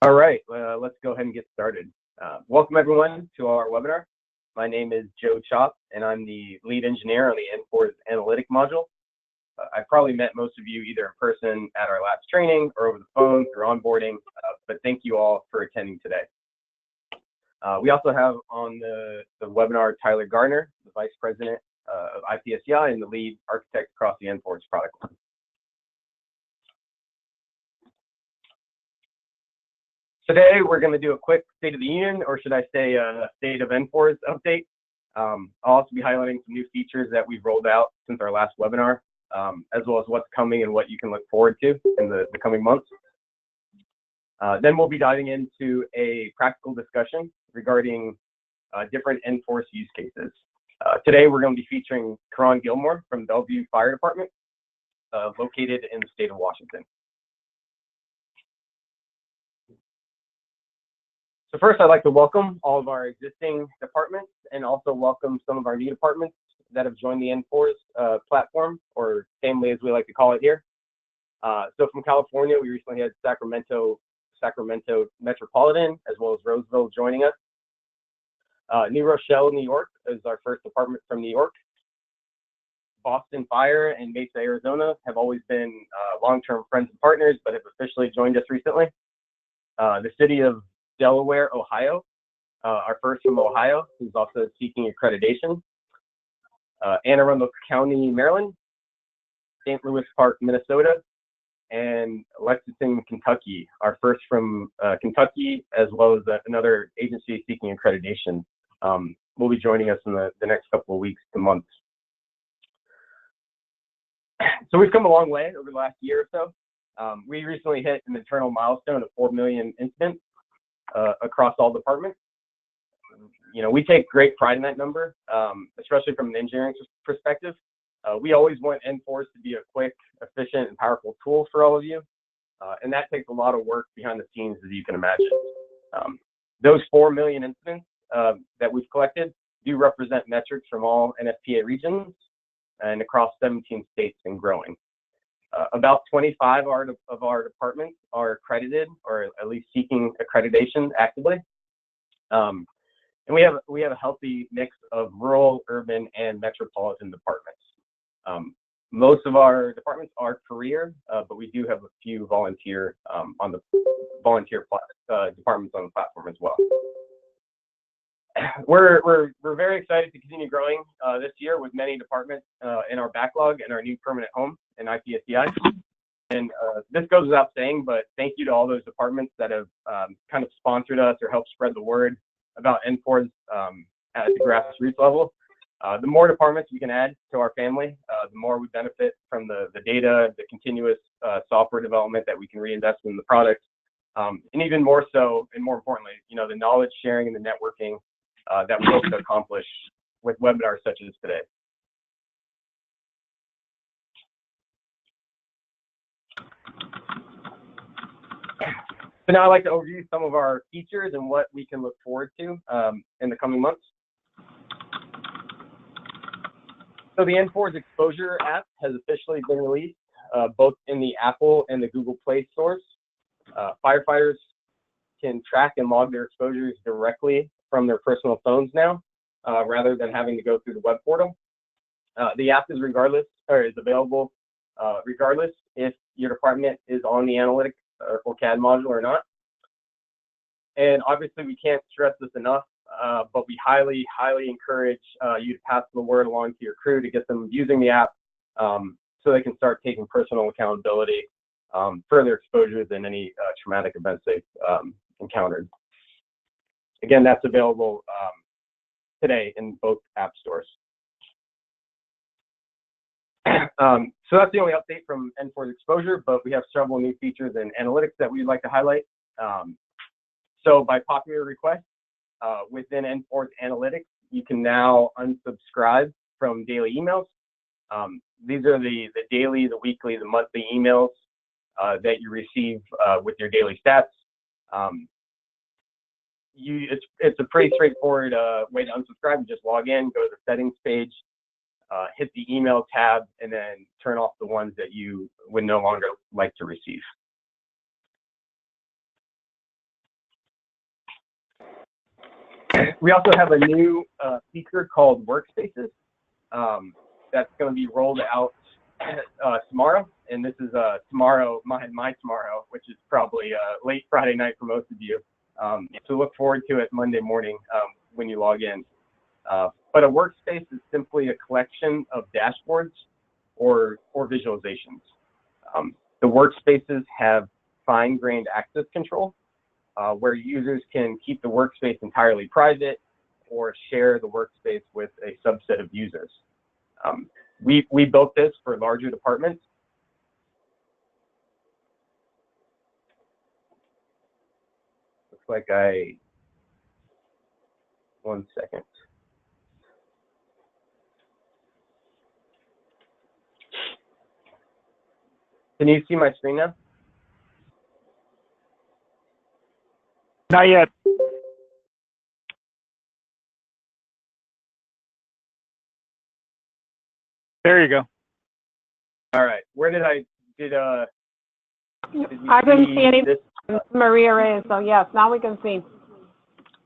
All right, let's go ahead and get started. Welcome everyone to our webinar. My name is Joe Chop, and I'm the lead engineer on the NFORS analytic module. I've probably met most of you either in person at our labs training or over the phone through onboarding, but thank you all for attending today. We also have on the webinar Tyler Gardner, the Vice President of IPSCI and the lead architect across the NFORS product line. Today, we're going to do a quick State of the Union, or should I say State of NFORS update. I'll also be highlighting some new features that we've rolled out since our last webinar, as well as what's coming and what you can look forward to in the coming months. Then we'll be diving into a practical discussion regarding different NFORS use cases. Today, we're going to be featuring Kieron Gillmore from Bellevue Fire Department, located in the state of Washington. So first, I'd like to welcome all of our existing departments and also welcome some of our new departments that have joined the NFORS platform, or family as we like to call it here. So from California, we recently had Sacramento Metropolitan, as well as Roseville joining us. New Rochelle, New York is our first department from New York. Boston Fire and Mesa, Arizona have always been long-term friends and partners, but have officially joined us recently. The city of Delaware, Ohio, our first from Ohio, who's also seeking accreditation. Anne Arundel County, Maryland, St. Louis Park, Minnesota, and Lexington, Kentucky, our first from Kentucky, as well as another agency seeking accreditation, will be joining us in the next couple of weeks to months. So we've come a long way over the last year or so. We recently hit an internal milestone of 4 million incidents across all departments. You know, we take great pride in that number, especially from an engineering perspective. We always want NFORS to be a quick, efficient, and powerful tool for all of you, and that takes a lot of work behind the scenes, as you can imagine. Those 4 million incidents that we've collected do represent metrics from all NFPA regions and across 17 states and growing. About 25 of our departments are accredited, or at least seeking accreditation actively. And we have a healthy mix of rural, urban, and metropolitan departments. Most of our departments are career, but we do have a few volunteer departments on the platform as well. We're very excited to continue growing this year with many departments in our backlog and our new permanent home in IPSCI. And this goes without saying, but thank you to all those departments that have kind of sponsored us or helped spread the word about NFORS at the grassroots level. The more departments we can add to our family, the more we benefit from the data, the continuous software development that we can reinvest in the product, and even more so, and more importantly, you know, the knowledge sharing and the networking that we hope to accomplish with webinars such as today. So now I'd like to overview some of our features and what we can look forward to in the coming months. So the NFORS Exposure app has officially been released, both in the Apple and the Google Play stores. Firefighters can track and log their exposures directly from their personal phones now, rather than having to go through the web portal. The app is available regardless if your department is on the analytic or CAD module or not. And obviously, we can't stress this enough, but we highly encourage you to pass the word along to your crew to get them using the app, so they can start taking personal accountability for their exposures and any traumatic events they've encountered. Again, that's available today in both app stores. So that's the only update from NFORS Exposure, but we have several new features and analytics that we'd like to highlight. So by popular request, within NFORS Analytics, you can now unsubscribe from daily emails. These are the daily, the weekly, the monthly emails that you receive with your daily stats. It's a pretty straightforward way to unsubscribe. You just log in, go to the settings page, hit the email tab, and then turn off the ones that you would no longer like to receive. We also have a new feature called Workspaces that's going to be rolled out tomorrow, and this is tomorrow, my tomorrow, which is probably late Friday night for most of you. So look forward to it Monday morning when you log in. But a workspace is simply a collection of dashboards or visualizations. The workspaces have fine-grained access control, where users can keep the workspace entirely private or share the workspace with a subset of users. We built this for larger departments. Looks like one second. Can you see my screen now? Not yet. There you go. All right. Where did I didn't see any Maria Reyes, so yes, now we can see.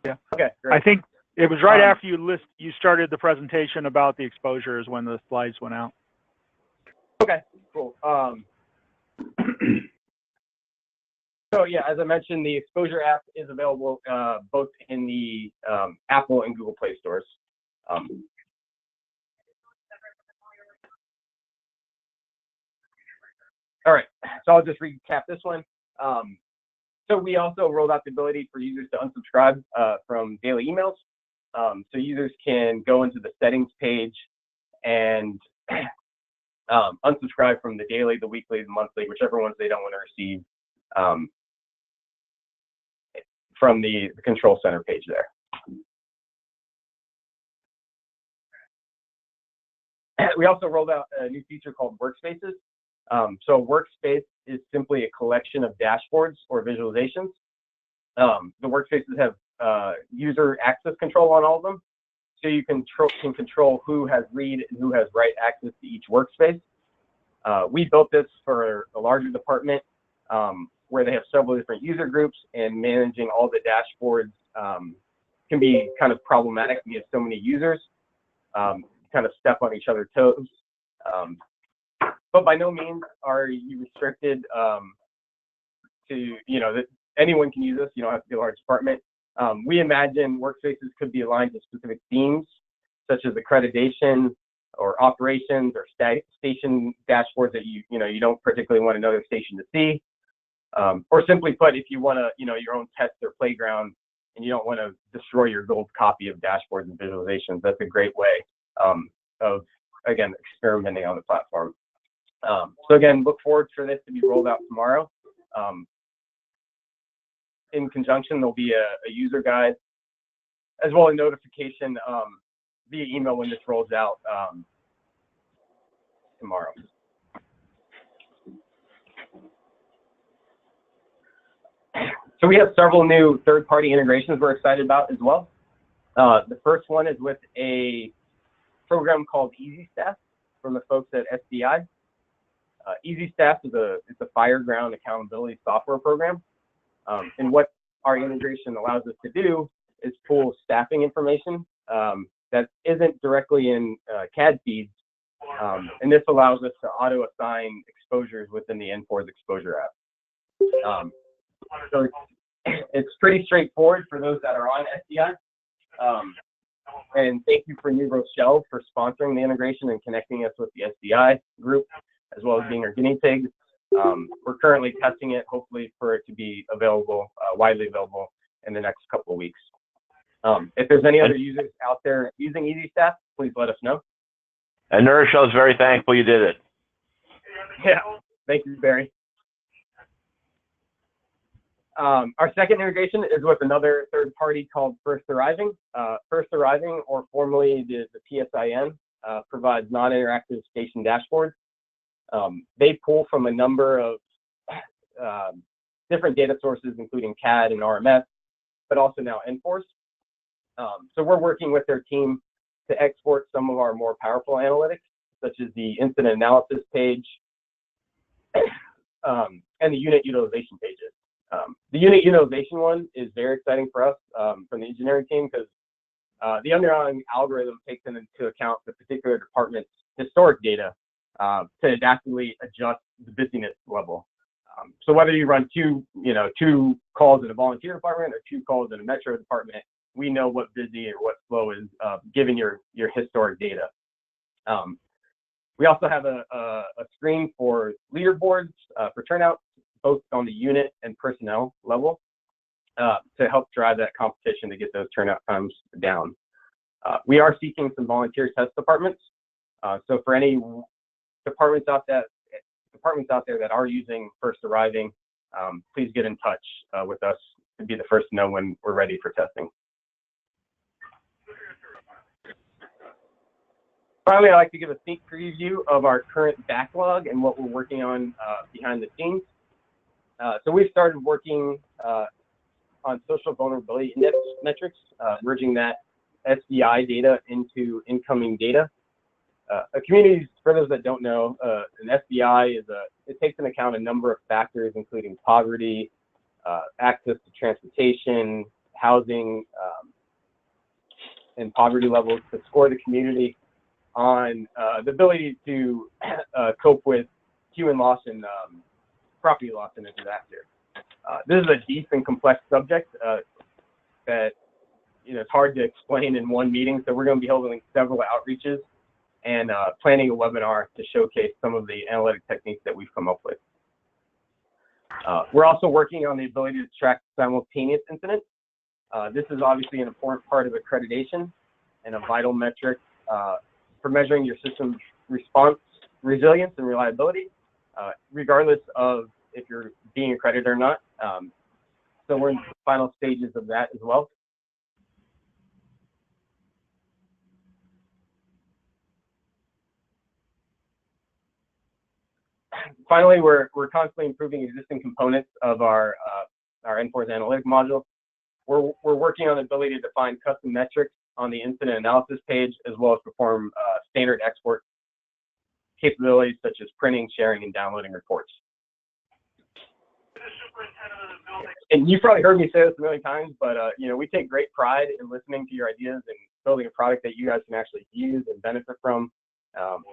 Yeah. Okay. Great. I think it was right after you started the presentation about the exposures when the slides went out. Okay. Cool. So yeah, as I mentioned, the Exposure app is available both in the Apple and Google Play stores. All right, so I'll just recap this one. So we also rolled out the ability for users to unsubscribe from daily emails. So users can go into the settings page and unsubscribe from the daily, the weekly, the monthly, whichever ones they don't want to receive from the control center page there. We also rolled out a new feature called Workspaces. So a workspace is simply a collection of dashboards or visualizations. The workspaces have user access control on all of them. So you can control who has read and who has write access to each workspace. We built this for a larger department where they have several different user groups, and managing all the dashboards can be kind of problematic. We have so many users, kind of step on each other's toes. But by no means are you restricted to, that anyone can use this. You don't have to be a large department. We imagine workspaces could be aligned to specific themes, such as accreditation or operations or station dashboards that you don't particularly want another station to see. Or simply put, if you want to, your own test or playground, and you don't want to destroy your gold copy of dashboards and visualizations, that's a great way of, again, experimenting on the platform. So again, look forward for this to be rolled out tomorrow. In conjunction, there'll be a user guide, as well as a notification via email when this rolls out tomorrow. So we have several new third-party integrations we're excited about as well. The first one is with a program called EasyStaff from the folks at SDI. EasyStaff is a Fireground accountability software program. And what our integration allows us to do is pull staffing information that isn't directly in CAD feeds. And this allows us to auto-assign exposures within the NFORS exposure app. So it's pretty straightforward for those that are on SDI. And thank you for New Rochelle for sponsoring the integration and connecting us with the SDI group, as well as being our guinea pigs. We're currently testing it, hopefully for it to be available, widely available in the next couple of weeks. If there's any other users out there using EasyStaff, please let us know. And New Rochelle is very thankful you did it. Yeah, thank you, Barry. Our second integration is with another third party called First Arriving. First Arriving, or formerly the PSIN, provides non-interactive station dashboards. They pull from a number of different data sources, including CAD and RMS, but also now NFORS. So we're working with their team to export some of our more powerful analytics, such as the incident analysis page and the unit utilization pages. The unit utilization one is very exciting for us from the engineering team because the underlying algorithm takes into account the particular department's historic data to adaptively adjust the busyness level. So whether you run two calls in a volunteer department or 2 calls in a metro department, we know what busy or what slow is given your historic data. We also have a screen for leaderboards for turnout, both on the unit and personnel level, to help drive that competition to get those turnout times down. We are seeking some volunteer test departments. So for any departments out there that are using first arriving, please get in touch with us to be the first to know when we're ready for testing. Finally, I'd like to give a sneak preview of our current backlog and what we're working on behind the scenes. So we've started working on social vulnerability index metrics, merging that SVI data into incoming data. A community, for those that don't know, an SVI it takes into account a number of factors, including poverty, access to transportation, housing, and poverty levels to score the community on the ability to cope with human loss and property loss in a disaster. This is a deep and complex subject that it's hard to explain in one meeting, so we're going to be holding several outreaches and planning a webinar to showcase some of the analytic techniques that we've come up with. We're also working on the ability to track simultaneous incidents. This is obviously an important part of accreditation and a vital metric for measuring your system's response, resilience, and reliability, regardless of if you're being accredited or not. So we're in the final stages of that as well. Finally, we're constantly improving existing components of our NFORS analytic module. We're working on the ability to define custom metrics on the incident analysis page, as well as perform standard export capabilities such as printing, sharing, and downloading reports. And you've probably heard me say this a million times, but we take great pride in listening to your ideas and building a product that you guys can actually use and benefit from.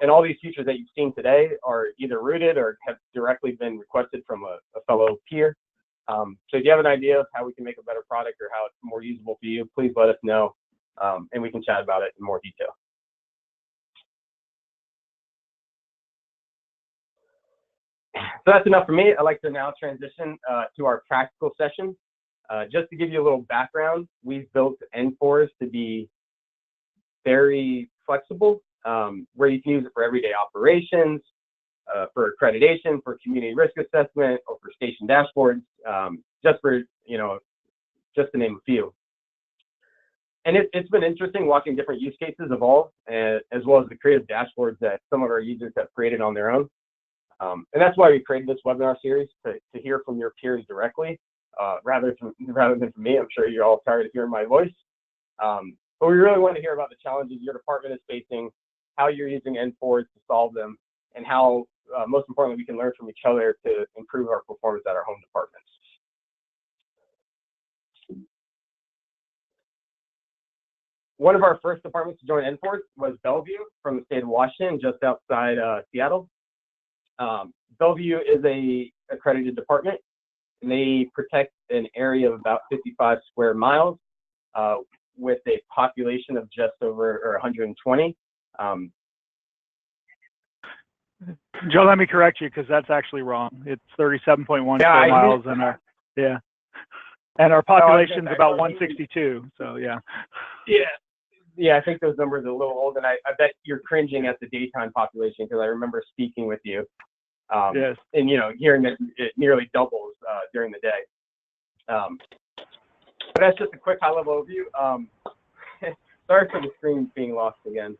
And all these features that you've seen today are either rooted or have directly been requested from a fellow peer. So if you have an idea of how we can make a better product or how it's more usable for you, please let us know, and we can chat about it in more detail. So that's enough for me. I'd like to now transition to our practical session. Just to give you a little background, we've built NFORS to be very flexible, where you can use it for everyday operations, for accreditation, for community risk assessment, or for station dashboards, just to name a few. And it's been interesting watching different use cases evolve, as well as the creative dashboards that some of our users have created on their own. And that's why we created this webinar series, to hear from your peers directly, rather than from me. I'm sure you're all tired of hearing my voice. But we really want to hear about the challenges your department is facing, how you're using NFORS to solve them, and how, most importantly, we can learn from each other to improve our performance at our home departments. One of our first departments to join NFORS was Bellevue from the state of Washington, just outside Seattle. Bellevue is a accredited department, and they protect an area of about 55 square miles with a population of just over 120. Joe, let me correct you because that's actually wrong. It's 37.1 square miles, and our population is about 162. So yeah. Yeah, I think those numbers are a little old, and I bet you're cringing at the daytime population because I remember speaking with you. Yes. And hearing that it nearly doubles during the day. But that's just a quick high-level overview. Sorry for the screen being lost again.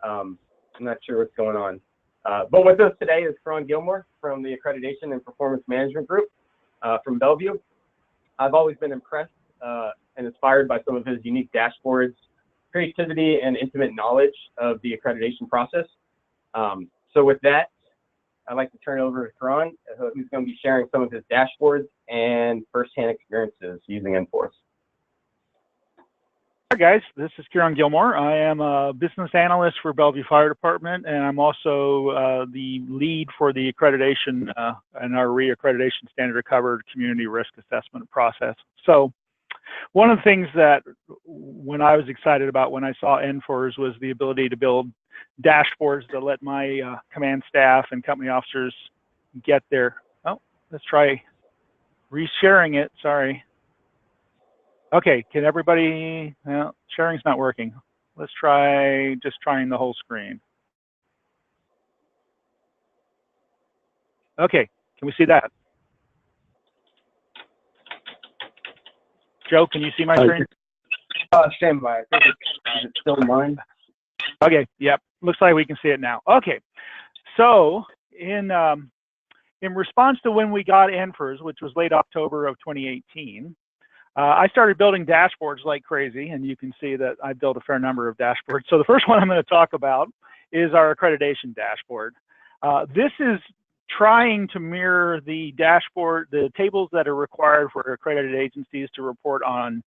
I'm not sure what's going on. But with us today is Gillmore from the Accreditation and Performance Management Group from Bellevue. I've always been impressed and inspired by some of his unique dashboards creativity and intimate knowledge of the accreditation process. So with that, I'd like to turn it over to Kieron, who's going to be sharing some of his dashboards and firsthand experiences using NFORS. Hi guys, this is Kieron Gillmore. I am a business analyst for Bellevue Fire Department, and I'm also the lead for the accreditation and our re-accreditation standard covered community risk assessment process. So one of the things that when I was excited about when I saw NFORS was the ability to build dashboards that let my command staff and company officers get their, oh, let's try resharing it, sorry. Okay, can everybody, well, sharing's not working. Let's try just trying the whole screen. Okay, can we see that? Joe, can you see my screen? Stand by. I think is it still mine? Okay, yep, looks like we can see it now. Okay, so in response to when we got NFORS, which was late October of 2018, I started building dashboards like crazy, and you can see that I built a fair number of dashboards. So the first one I'm going to talk about is our accreditation dashboard. This is trying to mirror the dashboard, the tables that are required for accredited agencies to report on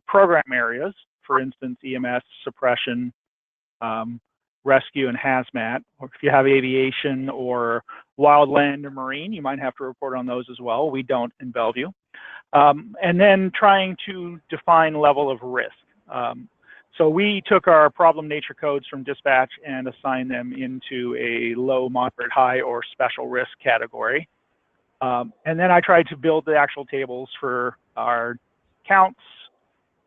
program areas, for instance, EMS, suppression, rescue, and hazmat. Or if you have aviation or wildland or marine, you might have to report on those as well. We don't in Bellevue. And then trying to define level of risk. So we took our problem nature codes from dispatch and assigned them into a low, moderate, high, or special risk category. And then I tried to build the actual tables for our counts,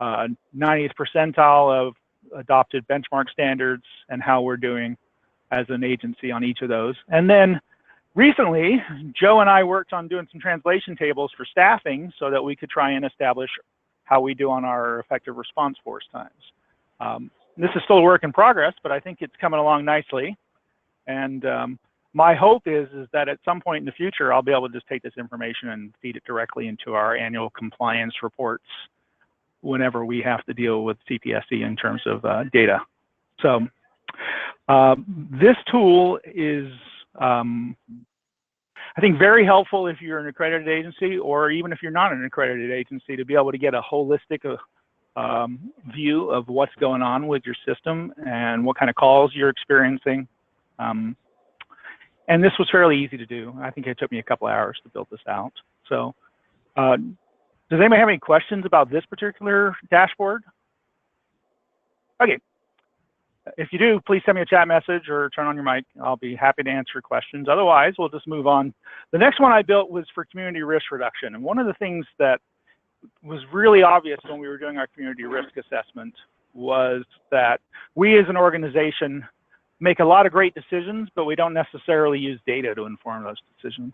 90th percentile of adopted benchmark standards, and how we're doing as an agency on each of those. And then recently, Joe and I worked on doing some translation tables for staffing so that we could try and establish how we do on our effective response force times. This is still a work in progress, but I think it's coming along nicely. And my hope is that at some point in the future, I'll be able to just take this information and feed it directly into our annual compliance reports whenever we have to deal with CPSC in terms of data. So this tool is, I think, very helpful if you're an accredited agency, or even if you're not an accredited agency, to be able to get a holistic view of what's going on with your system and what kind of calls you're experiencing. And this was fairly easy to do. I think it took me a couple hours to build this out. So does anybody have any questions about this particular dashboard? Okay. If you do, please send me a chat message or turn on your mic. I'll be happy to answer questions. Otherwise, we'll just move on. The next one I built was for community risk reduction. And one of the things that was really obvious when we were doing our community risk assessment was that we as an organization make a lot of great decisions, but we don't necessarily use data to inform those decisions.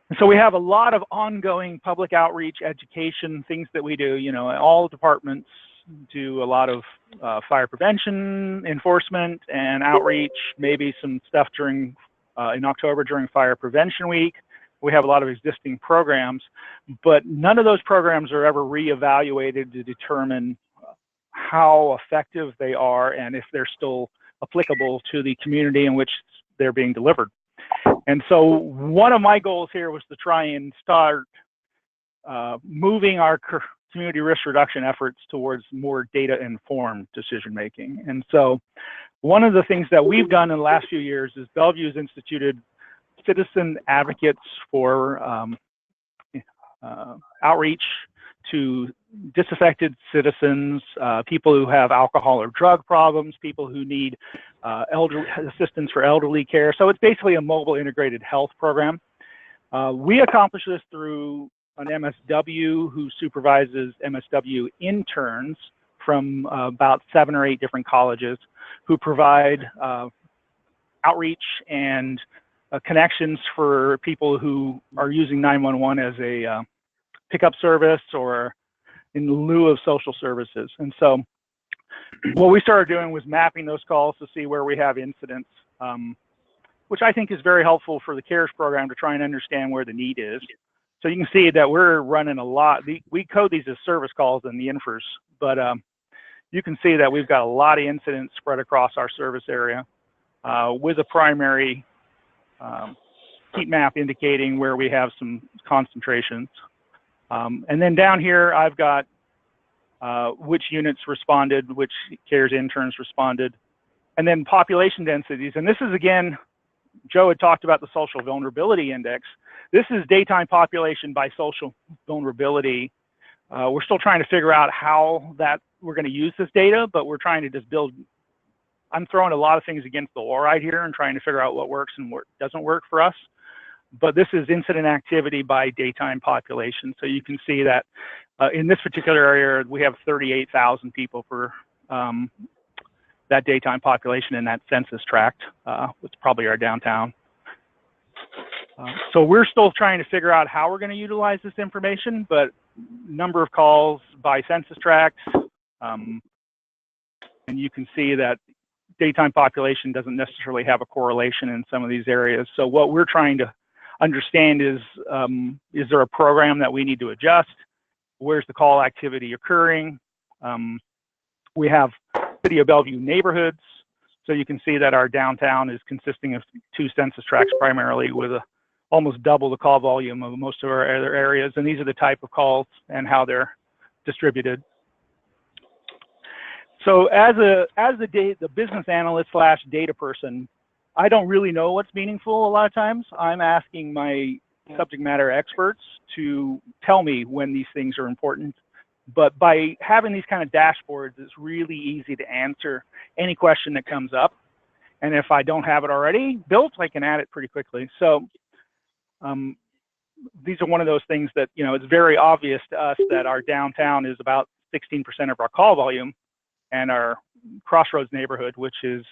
And so we have a lot of ongoing public outreach, education, things that we do. You know, all departments do a lot of fire prevention, enforcement, and outreach, maybe some stuff during, in October during Fire Prevention Week. We have a lot of existing programs, but none of those programs are ever reevaluated to determine how effective they are and if they're still applicable to the community in which they're being delivered. And so one of my goals here was to try and start moving our community risk reduction efforts towards more data-informed decision-making. And so one of the things that we've done in the last few years is Bellevue has instituted citizen advocates for outreach to disaffected citizens, people who have alcohol or drug problems, people who need assistance for elderly care. So it's basically a mobile integrated health program. We accomplish this through an MSW who supervises MSW interns from about 7 or 8 different colleges who provide outreach and connections for people who are using 911 as a pickup service or in lieu of social services. And so what we started doing was mapping those calls to see where we have incidents, which I think is very helpful for the CARES program to try and understand where the need is. So you can see that we're running a lot. We code these as service calls in the NFORS, but you can see that we've got a lot of incidents spread across our service area with a primary heat map indicating where we have some concentrations. And then down here, I've got which units responded, which CARES interns responded, and then population densities. And this is, again, Joe had talked about the social vulnerability index. This is daytime population by social vulnerability. We're still trying to figure out how that we're going to use this data, but we're trying to just build. I'm throwing a lot of things against the wall right here and trying to figure out what works and what doesn't work for us. But this is incident activity by daytime population. So you can see that in this particular area, we have 38,000 people for that daytime population in that census tract. It's probably our downtown. So we're still trying to figure out how we're going to utilize this information, but number of calls by census tract, and you can see that daytime population doesn't necessarily have a correlation in some of these areas. So what we're trying to understand is there a program that we need to adjust? Where's the call activity occurring? We have City of Bellevue neighborhoods. So you can see that our downtown is consisting of 2 census tracts primarily with almost double the call volume of most of our other areas. And these are the type of calls and how they're distributed. So as the business analyst / data person, I don't really know what's meaningful a lot of times. I'm asking my subject matter experts to tell me when these things are important. But by having these kind of dashboards, it's really easy to answer any question that comes up. And if I don't have it already built, I can add it pretty quickly. So these are one of those things that, you know, it's very obvious to us that our downtown is about 16% of our call volume, and our Crossroads neighborhood, which is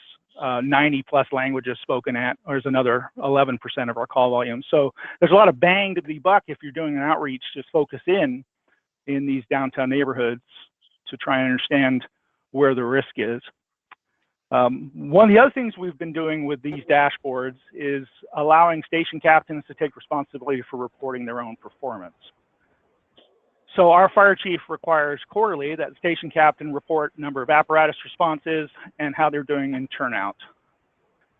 90 plus languages spoken at, or is another 11% of our call volume. So there's a lot of bang to the buck if you're doing an outreach, just focus in these downtown neighborhoods to try and understand where the risk is. One of the other things we've been doing with these dashboards is allowing station captains to take responsibility for reporting their own performance. So our fire chief requires quarterly that the station captain report number of apparatus responses and how they're doing in turnout.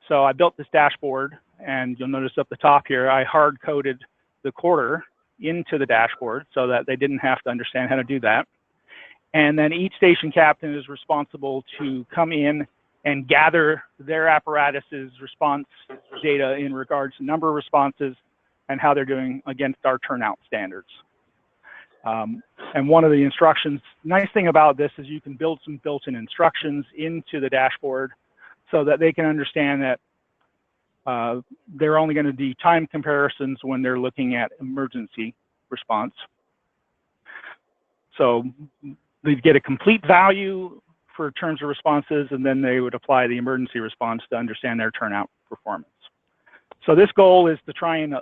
So I built this dashboard, and you'll notice up the top here, I hard-coded the quarter into the dashboard so that they didn't have to understand how to do that. And then each station captain is responsible to come in and gather their apparatus's response data in regards to number of responses and how they're doing against our turnout standards. And one of the instructions, nice thing about this is you can build some built-in instructions into the dashboard so that they can understand that they're only going to do time comparisons when they're looking at emergency response. So they'd get a complete value for terms of responses, and then they would apply the emergency response to understand their turnout performance. So this goal is to try and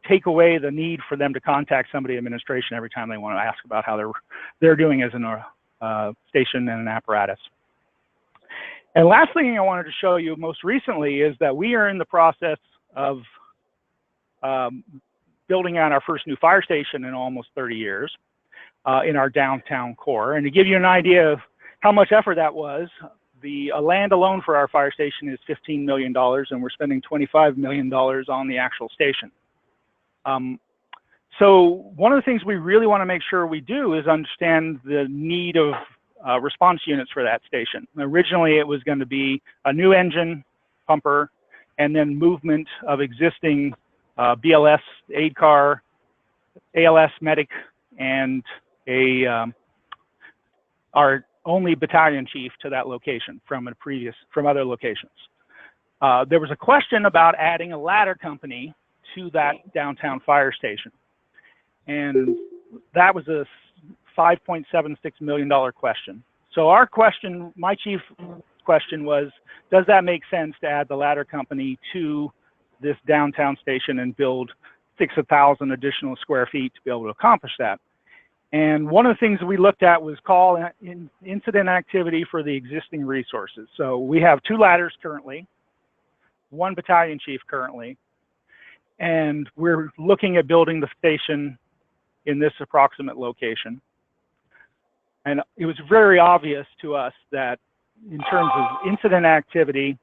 take away the need for them to contact somebody in administration every time they want to ask about how they're doing as a station and an apparatus. And last thing I wanted to show you most recently is that we are in the process of building out our first new fire station in almost 30 years in our downtown core. And to give you an idea of how much effort that was, the land alone for our fire station is $15 million, and we're spending $25 million on the actual station. So one of the things we really want to make sure we do is understand the need of response units for that station. Originally, it was going to be a new engine, pumper, and then movement of existing BLS, aid car, ALS medic, and our only battalion chief to that location from other locations. There was a question about adding a ladder company to that downtown fire station. And that was a $5.76 million question. So our question, my chief question was, does that make sense to add the ladder company to this downtown station and build 6,000 additional square feet to be able to accomplish that? And one of the things that we looked at was call incident activity for the existing resources. So we have 2 ladders currently, 1 battalion chief currently, and we're looking at building the station in this approximate location. And it was very obvious to us that in terms of incident activity,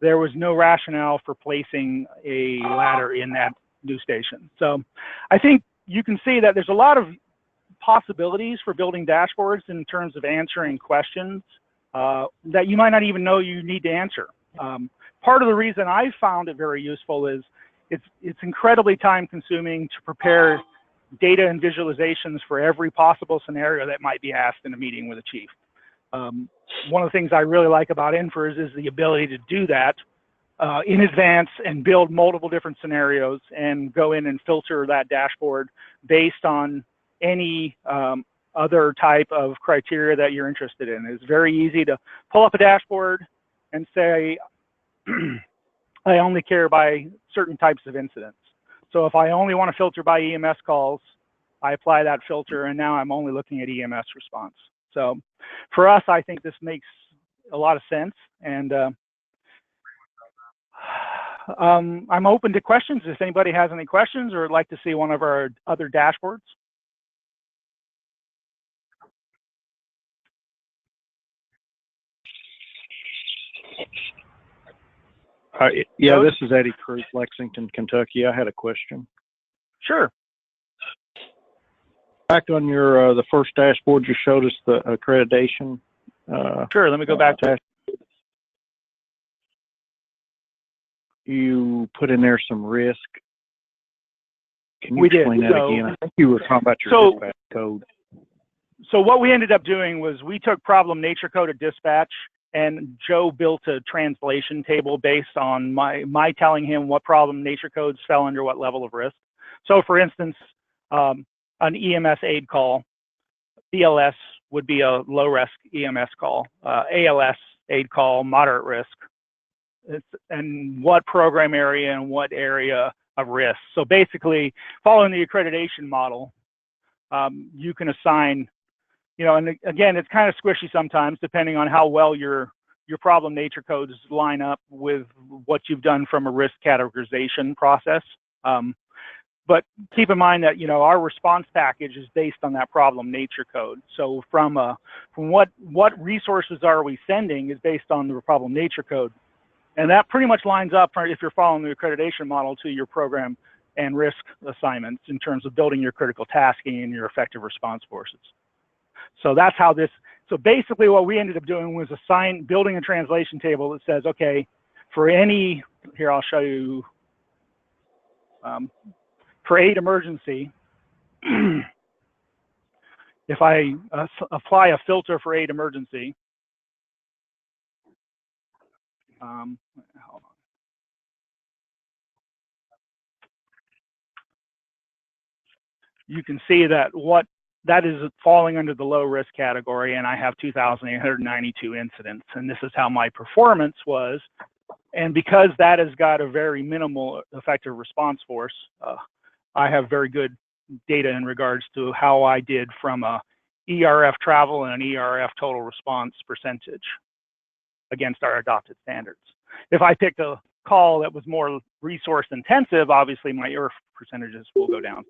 there was no rationale for placing a ladder in that new station. So I think you can see that there's a lot of possibilities for building dashboards in terms of answering questions that you might not even know you need to answer. Part of the reason I found it very useful is it's incredibly time consuming to prepare data and visualizations for every possible scenario that might be asked in a meeting with a chief. One of the things I really like about NFORS is the ability to do that in advance and build multiple different scenarios and go in and filter that dashboard based on any other type of criteria that you're interested in. It's very easy to pull up a dashboard and say, I only care by certain types of incidents. So if I only want to filter by EMS calls, I apply that filter, and now I'm only looking at EMS response. So for us, I think this makes a lot of sense, and I'm open to questions if anybody has any questions or would like to see one of our other dashboards. Yeah, this is Eddie Cruz, Lexington, Kentucky. I had a question. Sure. Back on your the first dashboard, you showed us the accreditation. Sure. Let me go back to it. You put in there some risk. Can you We explain did. that again? I think you were talking about your dispatch code. So what we ended up doing was we took problem nature code of dispatch, and Joe built a translation table based on my telling him what problem nature codes fell under what level of risk. So for instance, an EMS aid call, BLS would be a low risk EMS call, ALS aid call, moderate risk, and what program area and what area of risk. So basically, following the accreditation model, you can assign, you know, and again, it's kind of squishy sometimes depending on how well your problem nature codes line up with what you've done from a risk categorization process. But keep in mind that, you know, our response package is based on that problem nature code. So from what resources are we sending is based on the problem nature code. And that pretty much lines up, if you're following the accreditation model, to your program and risk assignments in terms of building your critical tasking and your effective response forces. So that's how this, so basically what we ended up doing was building a translation table that says, okay, for any, here I'll show you, for aid emergency, if I apply a filter for aid emergency, hold on. You can see that that is falling under the low risk category, and I have 2,892 incidents, and this is how my performance was. And because that has got a very minimal effective response force, I have very good data in regards to how I did from a ERF travel and an ERF total response percentage against our adopted standards. If I picked a call that was more resource intensive, obviously my ERF percentages will go down.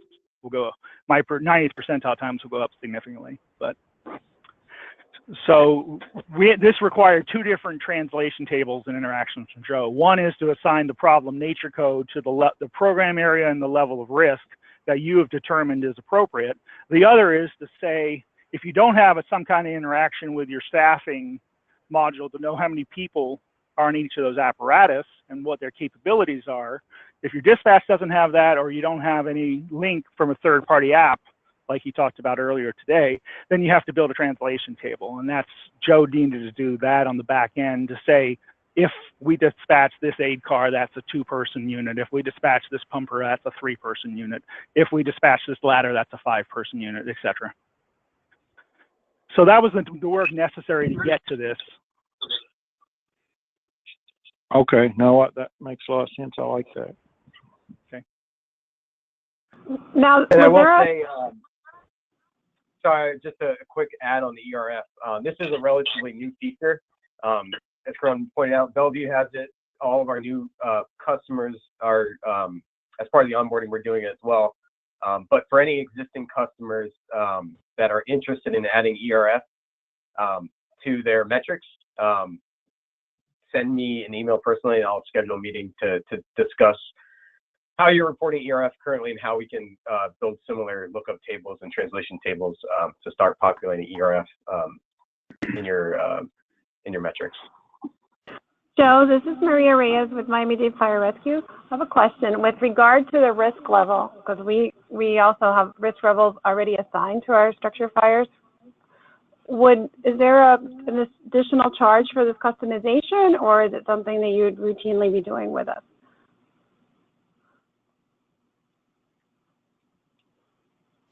My 90th percentile times will go up significantly. But so this required two different translation tables and interactions from Joe. One is to assign the problem nature code to the program area and the level of risk that you have determined is appropriate. The other is to say, if you don't have some kind of interaction with your staffing module to know how many people are in each of those apparatus and what their capabilities are, if your dispatch doesn't have that, or you don't have any link from a third-party app, like you talked about earlier today, then you have to build a translation table. And that's Joe needed to do that on the back end to say, if we dispatch this aid car, that's a 2-person unit. If we dispatch this pumper, that's a 3-person unit. If we dispatch this ladder, that's a 5-person unit, etc. So that was the work necessary to get to this. Okay, no, that makes a lot of sense. I like that. Okay. Now, And I will was say, sorry, just a quick add on the ERF. This is a relatively new feature. As Kieron pointed out, Bellevue has it. All of our new customers are, as part of the onboarding, we're doing it as well. But for any existing customers, that are interested in adding ERF to their metrics, send me an email personally, and I'll schedule a meeting to discuss how you're reporting ERF currently and how we can build similar lookup tables and translation tables to start populating ERF in your metrics. Joe, this is Maria Reyes with Miami-Dade Fire Rescue. I have a question with regard to the risk level, because we also have risk levels already assigned to our structure fires. Is there an additional charge for this customization, or is it something that you'd routinely be doing with us?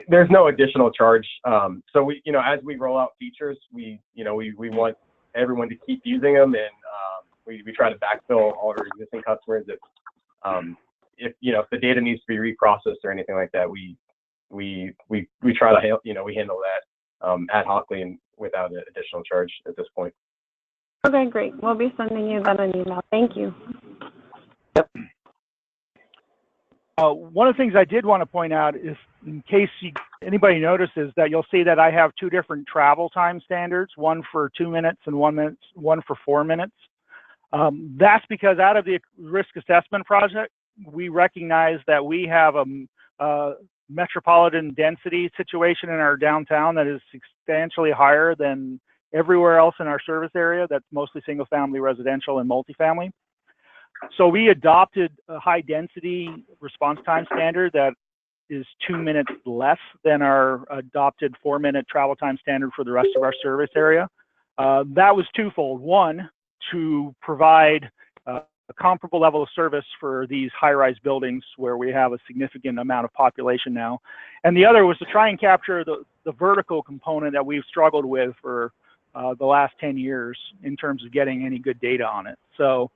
There's no additional charge. So we, as we roll out features, we want everyone to keep using them, and we try to backfill all of our existing customers. If the data needs to be reprocessed or anything like that, we try to we handle that ad hocly and without an additional charge at this point. Okay, great. We'll be sending you then an email. Thank you. Yep. One of the things I did want to point out is, in case anybody notices, that you'll see that I have two different travel time standards, one for 2 minutes and 1 minute, one for 4 minutes. That's because out of the risk assessment project, we recognize that we have a metropolitan density situation in our downtown that is substantially higher than everywhere else in our service area. That's mostly single family residential and multifamily. So we adopted a high density response time standard that is 2 minutes less than our adopted 4 minute travel time standard for the rest of our service area. That was twofold. One, to provide a comparable level of service for these high-rise buildings where we have a significant amount of population now. And the other was to try and capture the vertical component that we've struggled with for the last 10 years in terms of getting any good data on it. So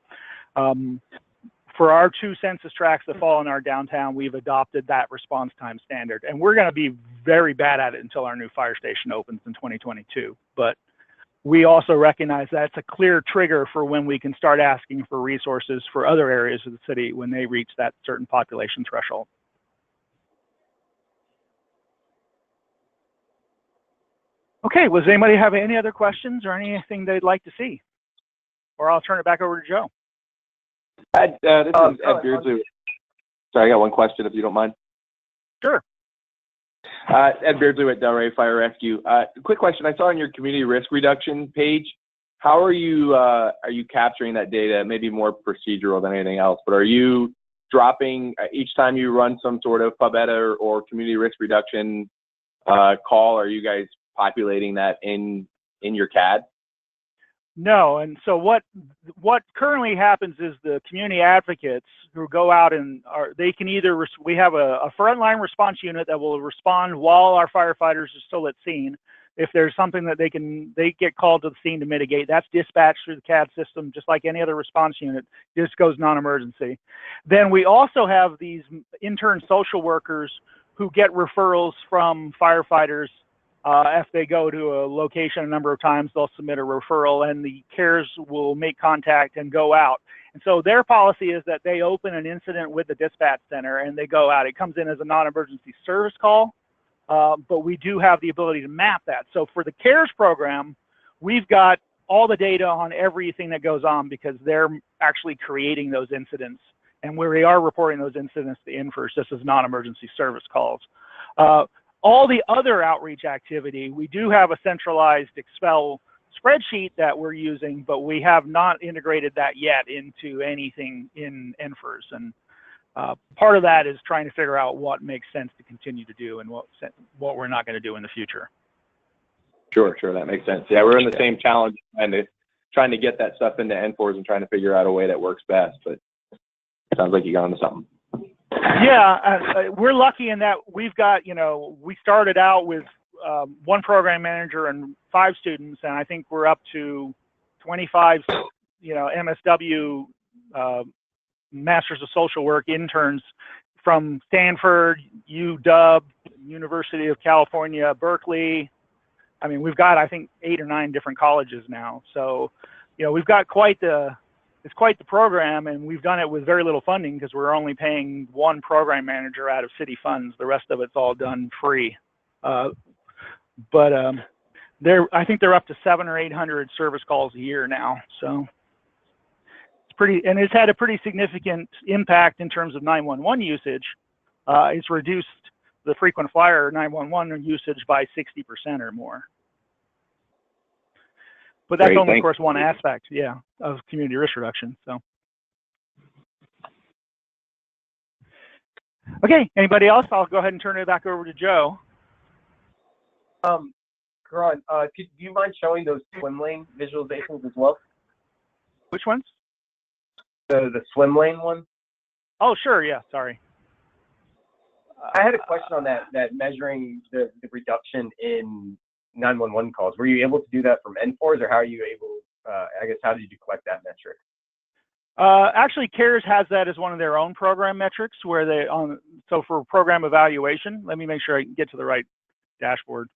for our 2 census tracts that fall in our downtown, we've adopted that response time standard. And we're going to be very bad at it until our new fire station opens in 2022. But we also recognize that's a clear trigger for when we can start asking for resources for other areas of the city when they reach that certain population threshold. Okay, does anybody have any other questions or anything they'd like to see? Or I'll turn it back over to Joe. This is Ed Beardsley. Sorry, I got one question if you don't mind. Sure. Ed Beardsley with Delray Fire Rescue. Quick question. I saw on your community risk reduction page, how are you capturing that data? Maybe more procedural than anything else, but are you dropping each time you run some sort of PubEdit or community risk reduction call? Are you guys populating that in your CAD? No, and so what currently happens is the community advocates who go out and they can either, we have a frontline response unit that will respond while our firefighters are still at scene. If there's something that they get called to the scene to mitigate, that's dispatched through the CAD system, just like any other response unit, just goes non-emergency. Then we also have these intern social workers who get referrals from firefighters. If they go to a location a number of times, they'll submit a referral and the CARES will make contact and go out. And so their policy is that they open an incident with the dispatch center and they go out. It comes in as a non-emergency service call, but we do have the ability to map that. So for the CARES program, we've got all the data on everything that goes on because they're actually creating those incidents. And we are reporting those incidents to NFORS just as non-emergency service calls. All the other outreach activity, we do have a centralized Excel spreadsheet that we're using, but we have not integrated that yet into anything in NFORS. And part of that is trying to figure out what makes sense to continue to do and what we're not going to do in the future. Sure, that makes sense. Yeah, we're in the same challenge trying to get that stuff into NFORS and trying to figure out a way that works best, but it sounds like you got into something. Yeah, we're lucky in that we've got, we started out with one program manager and 5 students, and I think we're up to 25, MSW Masters of Social Work interns from Stanford, UW, University of California, Berkeley. I mean, we've got, I think, 8 or 9 different colleges now. So, we've got it's quite the program, and we've done it with very little funding because we're only paying 1 program manager out of city funds. The rest of it's all done free. But I think they're up to 700 or 800 service calls a year now. So it's pretty, and it's had a pretty significant impact in terms of 911 usage. It's reduced the frequent flyer 911 usage by 60% or more. But that's only, of course, one aspect, yeah, of community risk reduction. So, okay, anybody else? I'll go ahead and turn it back over to Joe. Kieron, do you mind showing those swim lane visualizations as well? Which ones? The swim lane one. Oh, sure, yeah, sorry. I had a question on that measuring the reduction in 911 calls. Were you able to do that from NFORS, or how are you able, I guess, how did you collect that metric? Actually, CARES has that as one of their own program metrics where they, so for program evaluation, let me make sure I can get to the right dashboard.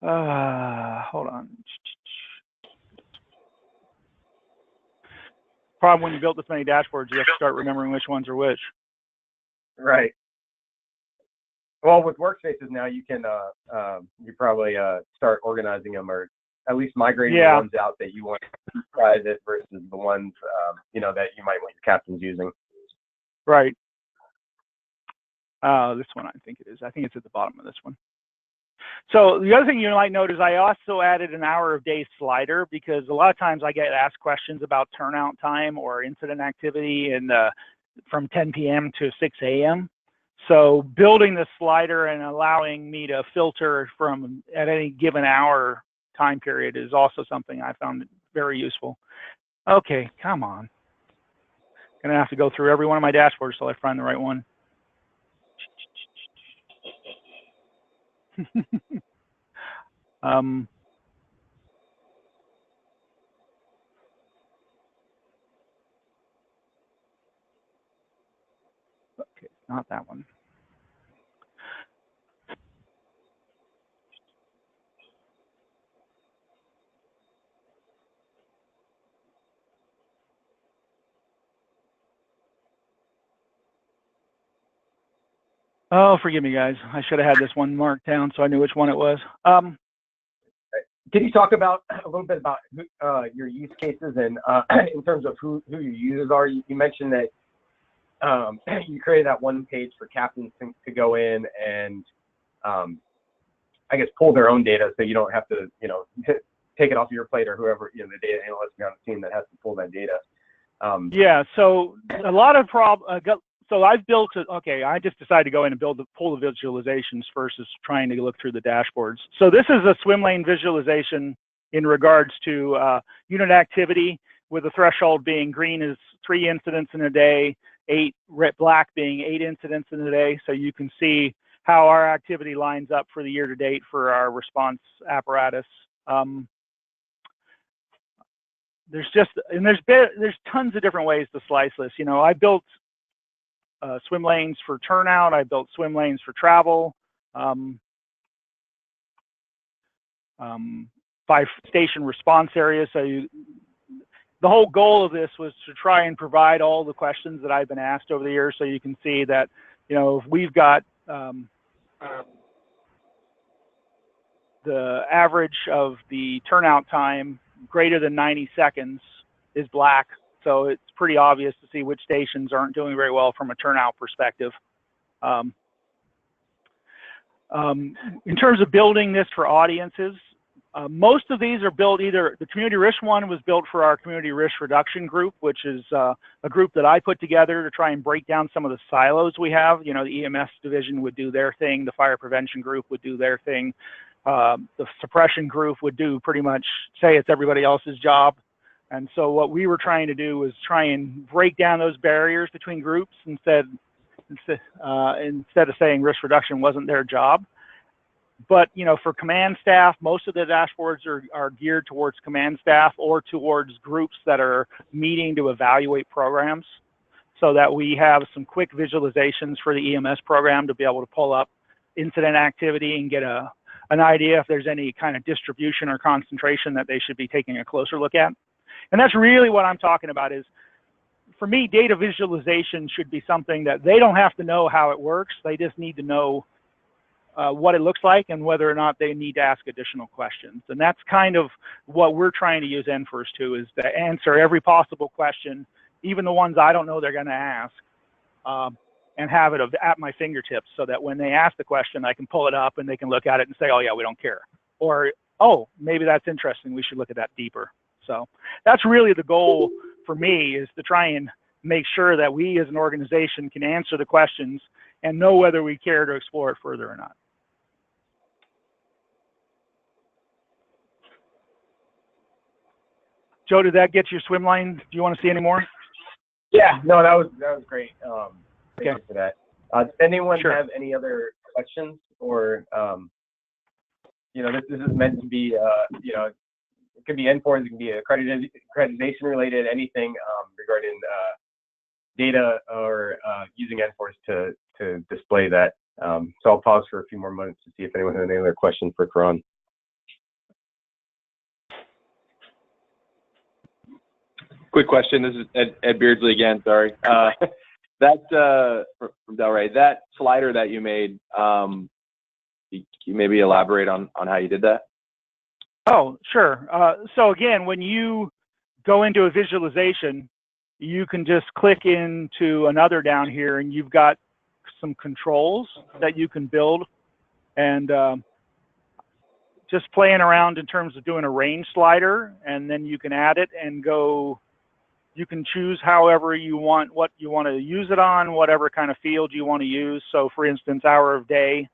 Hold on. Problem when you built this many dashboards, you have to start remembering which ones are which. Right. Well, with workspaces now, you can you probably start organizing them, or at least migrating the ones out that you want to private versus the ones you know, that you might want your captains using. Right. This one, I think it is. I think it's at the bottom of this one. So the other thing you might note is I also added an hour of day slider, because a lot of times I get asked questions about turnout time or incident activity in from 10 p.m. to 6 a.m. So building the slider and allowing me to filter from at any given hour time period is also something I found very useful. Okay, come on. Gonna have to go through every one of my dashboards till I find the right one. Okay, not that one. Oh, forgive me, guys. I should have had this one marked down so I knew which one it was. Can you talk about a little bit about your use cases and in terms of who your users are? You mentioned that you created that one page for captains to go in and I guess pull their own data, so you don't have to, you know, take it off your plate, or whoever, you know, the data analyst on the team that has to pull that data. Yeah, so a lot of so I've built it. Okay, I just decided to go in and pull the visualizations versus trying to look through the dashboards. So this is a swim lane visualization in regards to unit activity, with the threshold being green is 3 incidents in a day, black being 8 incidents in a day. So you can see how our activity lines up for the year to date for our response apparatus. There's tons of different ways to slice this. You know, I built swim lanes for turnout. I built swim lanes for travel. 5 station response areas. So the whole goal of this was to try and provide all the questions that I've been asked over the years. So you can see that, you know, if we've got the average of the turnout time greater than 90 seconds is black. So it's pretty obvious to see which stations aren't doing very well from a turnout perspective. In terms of building this for audiences, most of these are built either, the community risk one was built for our community risk reduction group, which is a group that I put together to try and break down some of the silos we have. You know, the EMS division would do their thing, the fire prevention group would do their thing, the suppression group would do pretty much say it's everybody else's job. And so what we were trying to do was try and break down those barriers between groups instead of saying risk reduction wasn't their job. But, you know, for command staff, most of the dashboards are geared towards command staff or towards groups that are meeting to evaluate programs, so that we have some quick visualizations for the EMS program to be able to pull up incident activity and get an idea if there's any kind of distribution or concentration that they should be taking a closer look at. And that's really what I'm talking about is, for me, data visualization should be something that they don't have to know how it works. They just need to know what it looks like and whether or not they need to ask additional questions. And that's kind of what we're trying to use NFORS to, is to answer every possible question, even the ones I don't know they're going to ask, and have it at my fingertips, so that when they ask the question, I can pull it up and they can look at it and say, oh yeah, we don't care. Or, oh, maybe that's interesting, we should look at that deeper. So that's really the goal for me, is to try and make sure that we as an organization can answer the questions and know whether we care to explore it further or not. Joe, did that get your swim line? Do you want to see any more? Yeah, no, that was great. Thank Okay. you for that. Does anyone Sure. have any other questions, or this is meant to be it could be NFORS, it can be accreditation related, anything regarding data or using NFORS to display that. So I'll pause for a few more moments to see if anyone has any other questions for Kieron. Quick question. This is Ed Beardsley again. Sorry. That from Delray, that slider that you made, can you maybe elaborate on how you did that? Oh, sure. So again, when you go into a visualization, you can just click into another down here, and you've got some controls that you can build, and just playing around in terms of doing a range slider, and then you can add it and go. You can choose however you want, what you want to use it on, whatever kind of field you want to use. So for instance, hour of day,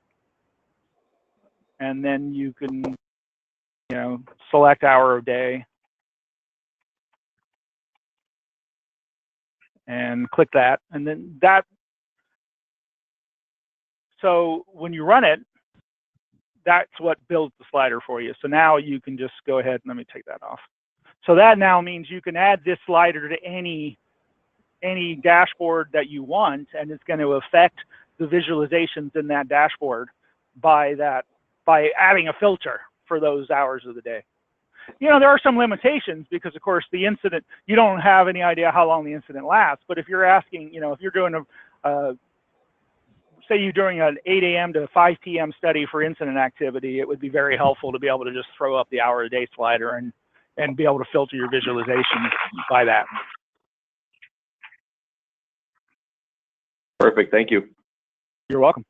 and then you can, select hour of day and click that. And then so when you run it, that's what builds the slider for you. So now you can just go ahead and let me take that off. So that now means you can add this slider to any dashboard that you want, and it's going to affect the visualizations in that dashboard by adding a filter for those hours of the day. There are some limitations because, of course, the incident, you don't have any idea how long the incident lasts. But if you're asking, if you're doing say you're doing an 8 a.m. to 5 p.m. study for incident activity, it would be very helpful to be able to just throw up the hour a day slider and be able to filter your visualization by that. Perfect. Thank you. You're welcome.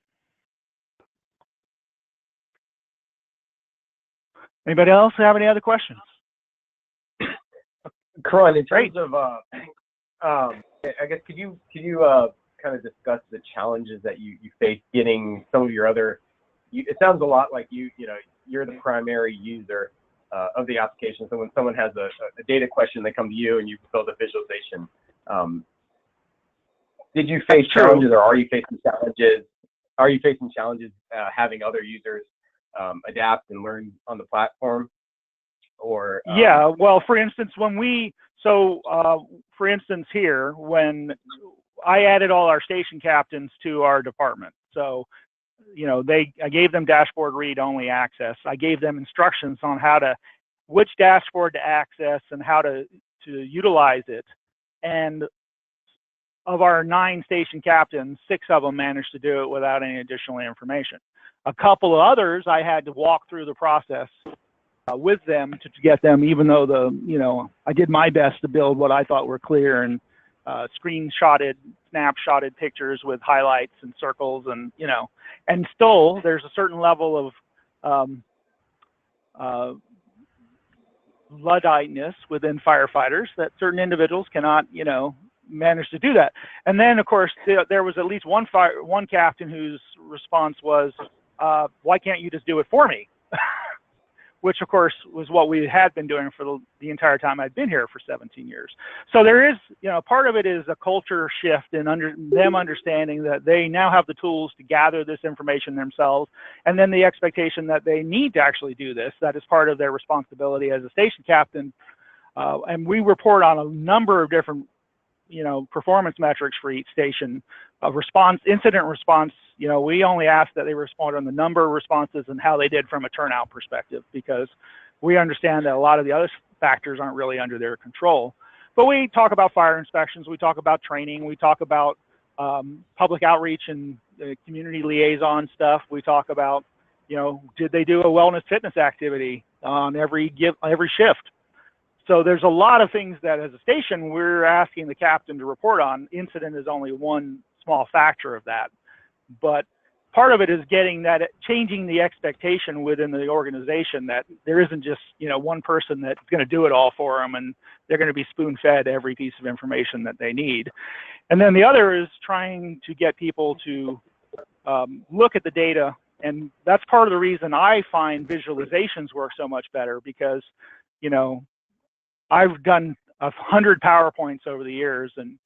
Anybody else have any other questions? Kieron, in terms of, I guess, could you kind of discuss the challenges that you face getting some of your other? It sounds a lot like you're the primary user of the application. So when someone has a data question, they come to you and you build a visualization. Did you face challenges, or are you facing challenges? Are you facing challenges having other users adapt and learn on the platform? Or yeah, well, for instance, for instance here, when I added all our station captains to our department, so I gave them dashboard read-only access. I gave them instructions on which dashboard to access and how to utilize it. And of our 9 station captains, 6 of them managed to do it without any additional information. A couple of others, I had to walk through the process with them to get them, even though I did my best to build what I thought were clear and screenshotted, snapshotted pictures with highlights and circles, and and still there's a certain level of Ludditeness within firefighters that certain individuals cannot manage to do that. And then of course there was at least one captain whose response was, why can't you just do it for me? Which of course was what we had been doing for the entire time I'd been here for 17 years. So there is, part of it is a culture shift in them understanding that they now have the tools to gather this information themselves, and then the expectation that they need to actually do this. That is part of their responsibility as a station captain. And we report on a number of different performance metrics for each station. Incident response, we only ask that they respond on the number of responses and how they did from a turnout perspective, because we understand that a lot of the other factors aren't really under their control. But we talk about fire inspections, we talk about training, we talk about public outreach and the community liaison stuff. We talk about, did they do a wellness fitness activity on every shift? So there's a lot of things that as a station, we're asking the captain to report on. Incident is only one small factor of that. But part of it is changing the expectation within the organization that there isn't just, one person that's going to do it all for them and they're going to be spoon-fed every piece of information that they need. And then the other is trying to get people to look at the data. And that's part of the reason I find visualizations work so much better because, I've done 100 PowerPoints over the years, and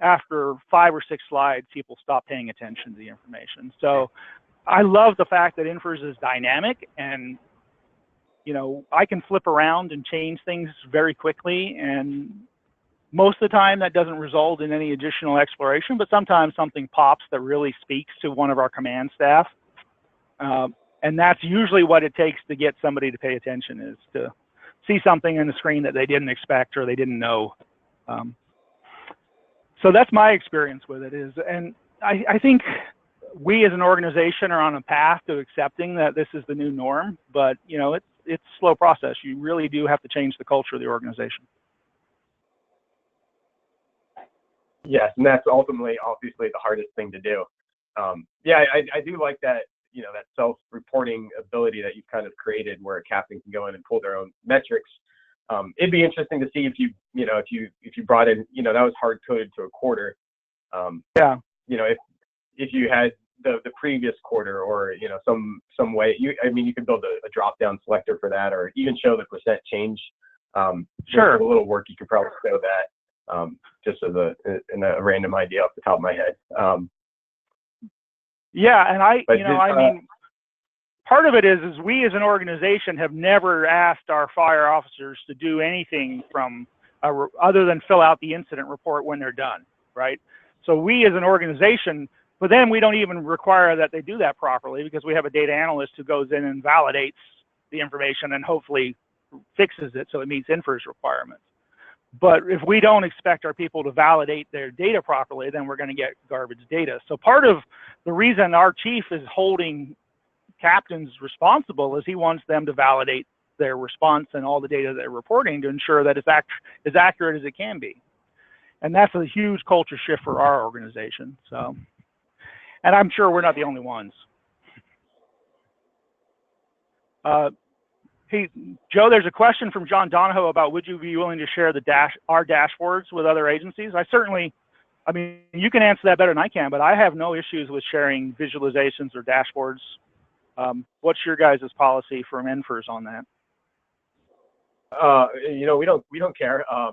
after 5 or 6 slides, people stop paying attention to the information. So I love the fact that NFORS is dynamic, and I can flip around and change things very quickly, and most of the time that doesn't result in any additional exploration, but sometimes something pops that really speaks to one of our command staff. And that's usually what it takes to get somebody to pay attention, is to see something in the screen that they didn't expect or they didn't know. So that's my experience with it and I think we as an organization are on a path to accepting that this is the new norm, but it's a slow process. You really do have to change the culture of the organization. Yes, and that's ultimately, obviously, the hardest thing to do. I do like that, that self-reporting ability that you've kind of created, where a captain can go in and pull their own metrics. It'd be interesting to see if you brought in, that was hard coded to a quarter. If you had the previous quarter, or some way, you could build a drop-down selector for that, or even show the percent change. Sure. With a little work, you could probably show that. Just as a random idea off the top of my head. And part of it is we as an organization have never asked our fire officers to do anything other than fill out the incident report when they're done, right? So we as an organization, but then we don't even require that they do that properly, because we have a data analyst who goes in and validates the information and hopefully fixes it so it meets NFORS requirements. But if we don't expect our people to validate their data properly, then we're going to get garbage data. So part of the reason our chief is holding captains responsible is he wants them to validate their response and all the data they're reporting to ensure that it's as accurate as it can be. And that's a huge culture shift for our organization. So, and I'm sure we're not the only ones. Hey, Joe, there's a question from John Donahoe about, would you be willing to share our dashboards with other agencies? You can answer that better than I can, but I have no issues with sharing visualizations or dashboards. What's your guys' policy from NFORS on that? We don't care. I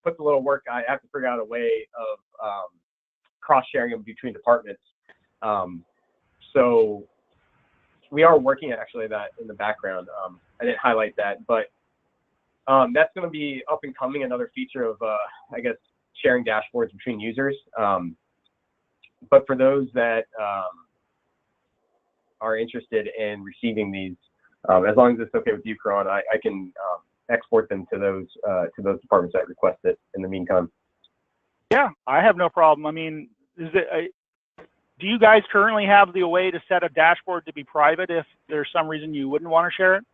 put the little work. I have to figure out a way of cross-sharing them between departments. So we are working at actually that in the background. I didn't highlight that, but that's going to be up and coming. Another feature of, sharing dashboards between users. But for those that are interested in receiving these, as long as it's okay with you, Kieron, I can export them to those departments that request it in the meantime. Yeah, I have no problem. Do you guys currently have the way to set a dashboard to be private if there's some reason you wouldn't want to share it?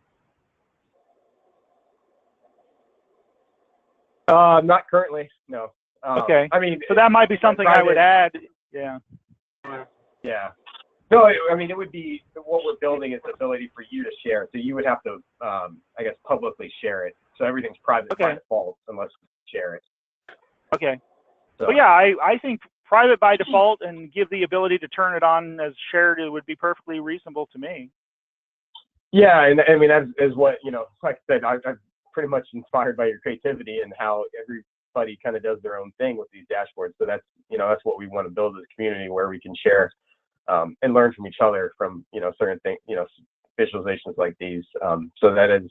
Not currently, no. Okay. So that might be something I would add. Yeah. Yeah. No, it would be, what we're building is the ability for you to share. So you would have to, publicly share it. So everything's private by default unless you share it. Okay. So yeah, I think private by default and give the ability to turn it on as shared, it would be perfectly reasonable to me. Yeah, and as what, like I said, I'm pretty much inspired by your creativity and how everybody kind of does their own thing with these dashboards. So that's what we want to build as a community, where we can share and learn from each other from, certain things, visualizations like these. So that is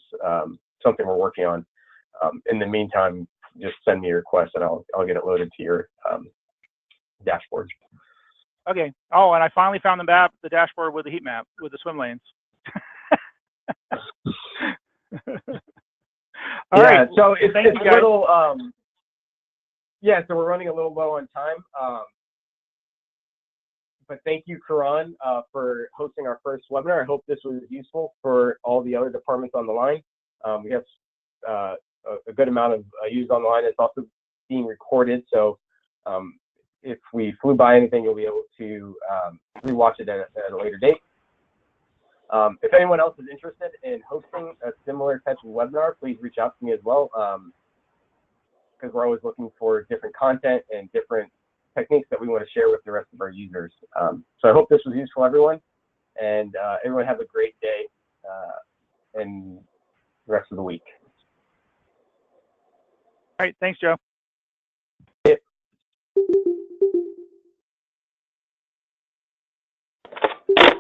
something we're working on. In the meantime, just send me a request and I'll get it loaded to your dashboard. Okay. Oh, and I finally found the dashboard with the heat map with the swim lanes. All right. So it's a little, so we're running a little low on time. but thank you, Kieron, for hosting our first webinar. I hope this was useful for all the other departments on the line. We have a good amount of users on the line. It's also being recorded, so if we flew by anything, you'll be able to rewatch it at a later date. If anyone else is interested in hosting a similar type of webinar, please reach out to me as well, because we're always looking for different content and different techniques that we want to share with the rest of our users. So I hope this was useful, everyone, and everyone have a great day and the rest of the week. All right, thanks, Joe.